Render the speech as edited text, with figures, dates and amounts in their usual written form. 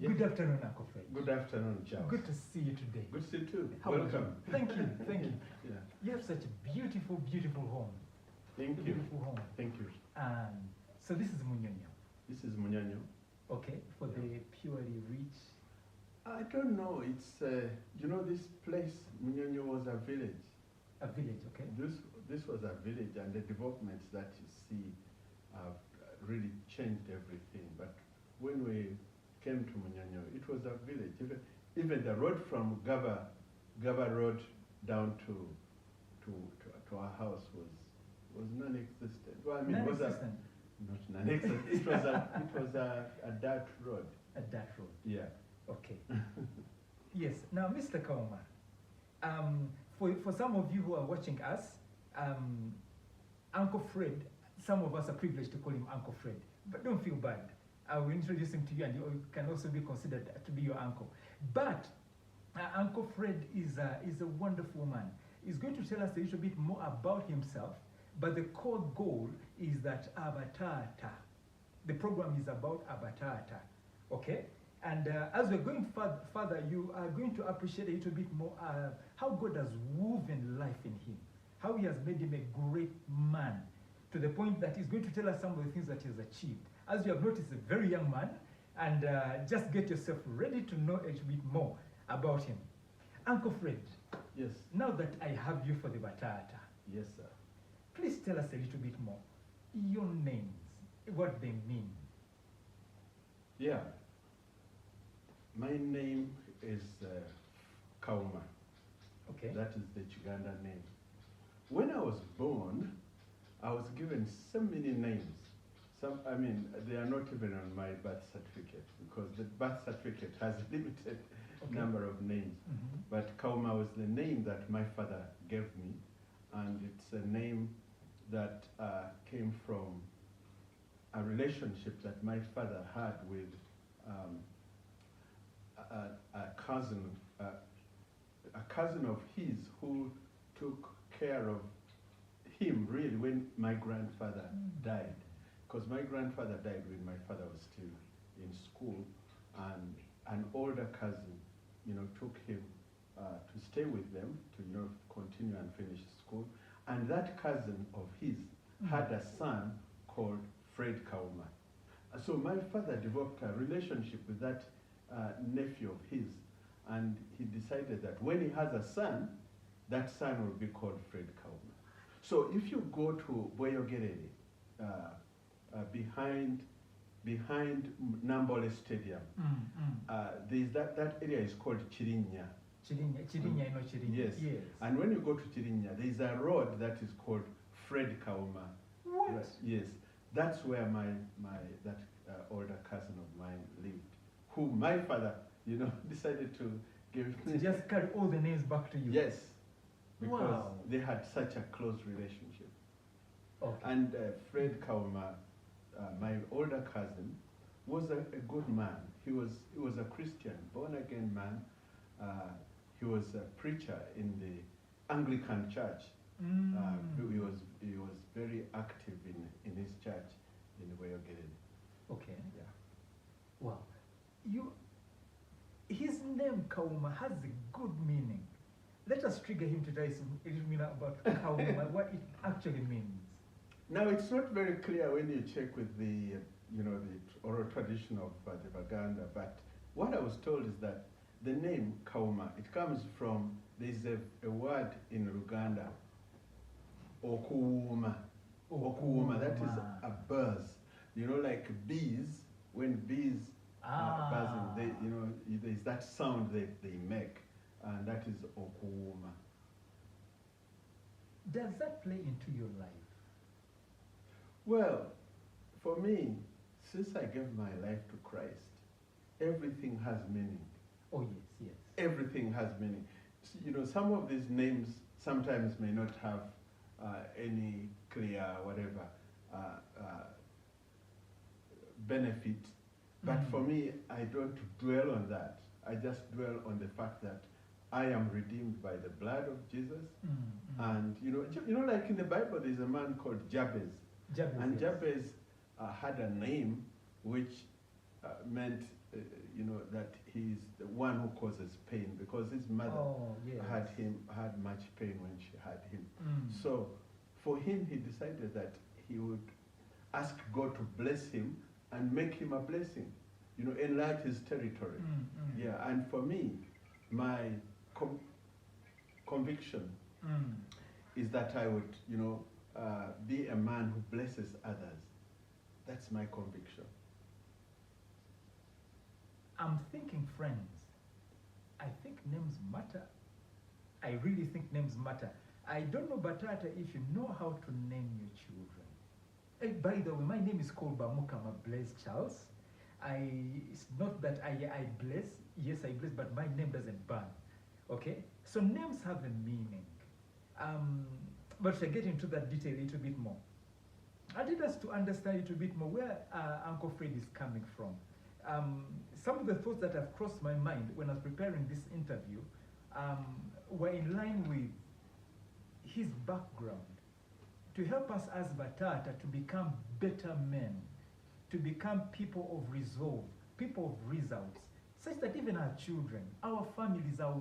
Yes. Good afternoon, Uncle Fred. Good afternoon, Charles. Good to see you today. Good to see you too. How are you? Welcome. Thank you, thank you. Yeah. You have such a beautiful, beautiful home. Thank you. Beautiful home. Thank you. So this is Munyonyo, This is Munyonyo. okay, for the purely rich. I don't know. It's you know, this place Munyonyo was a village. A village, okay? This was a village, and the developments that you see have really changed everything. But when we came to Munyonyo, it was a village. Even the road from Gaba Road down to our house was non-existent. Well, I mean, it was Non-existent. not non-existent. It was a dirt road. A dirt road. Yeah. Okay. Yes. Now, Mr. Kawuma, for some of you who are watching us, Uncle Fred, some of us are privileged to call him Uncle Fred, but don't feel bad. I will introduce him to you, and you can also be considered to be your uncle. But Uncle Fred is a wonderful man. He's going to tell us a little bit more about himself, but the core goal is that BATAATA. The program is about BATAATA, okay? And as we're going further, you are going to appreciate a little bit more how God has woven life in him, how he has made him a great man, to the point that he's going to tell us some of the things that he has achieved. As you have noticed, a very young man, and just get yourself ready to know a little bit more about him. Uncle Fred, Yes. now that I have you for the BATAATA, Yes, sir. please tell us a little bit more. Your names, what they mean. Yeah. My name is Kawuma. Okay. That is the Chiganda name. When I was born, I was given so many names. I mean, they are not even on my birth certificate, because the birth certificate has a limited number of names. Mm-hmm. But Kawuma was the name that my father gave me, and it's a name that came from a relationship that my father had with a cousin of his who took care of him really when my grandfather died. Because my grandfather died when my father was still in school, and an older cousin, took him to stay with them to, continue and finish school. And that cousin of his had a son called Gred Kawuma. So my father developed a relationship with that nephew of his, and he decided that when he has a son, that son will be called Gred Kawuma. So if you go to Boyogerere, behind Nambole Stadium, there's that area is called Chirinya. Chirinya, I know Chirinya. Yes. And when you go to Chirinya, there's a road that is called Gred Kawuma. What? Right. Yes. That's where that older cousin of mine lived, who my father, decided to give me. To just carry all the names back to you. Yes. Because Wow. they had such a close relationship. Okay. And Gred Kawuma, my older cousin, was a good man. He was a Christian, born again man. He was a preacher in the Anglican church. He was very active in his church in Boyogerere. Okay. Yeah. Wow. His name Kawuma has a good meaning. Let us trigger him to tell us a little bit about Kawuma, what it actually means. Now, it's not very clear when you check with the oral tradition of the Baganda, but what I was told is that the name Kawuma, it comes from, there's a word in Luganda, Okuwuma. Okuwuma, that is a buzz. Like bees, when bees are buzzing, there's that sound that they make, and that is Okuwuma. Does that play into your life? Well, for me, since I gave my life to Christ, everything has meaning. Oh, yes. Everything has meaning. Some of these names sometimes may not have any clear whatever benefit, but for me, I don't dwell on that. I just dwell on the fact that I am redeemed by the blood of Jesus. And like in the Bible, there's a man called Jabez. And yes. Jabez had a name which meant, he's the one who causes pain, because his mother Oh, yes. had much pain when she had him. Mm. So for him, he decided that he would ask God to bless him and make him a blessing, you know, enlarge his territory. Yeah, and for me, my conviction is that I would, you know, be a man who blesses others. That's my conviction. I'm thinking, friends, I think names matter. I really think names matter. I don't know, Batata, if you know how to name your children. By the way, my name is called Bamukama Blaise Charles. It's not that I bless. Yes, I bless, but my name doesn't burn. Okay? So names have a meaning. But to get into that detail a little bit more, I need us to understand a little bit more where Uncle Fred is coming from. Some of the thoughts that have crossed my mind when I was preparing this interview were in line with his background, to help us as BATAATA to become better men, to become people of resolve, people of results, such that even our children, our families, our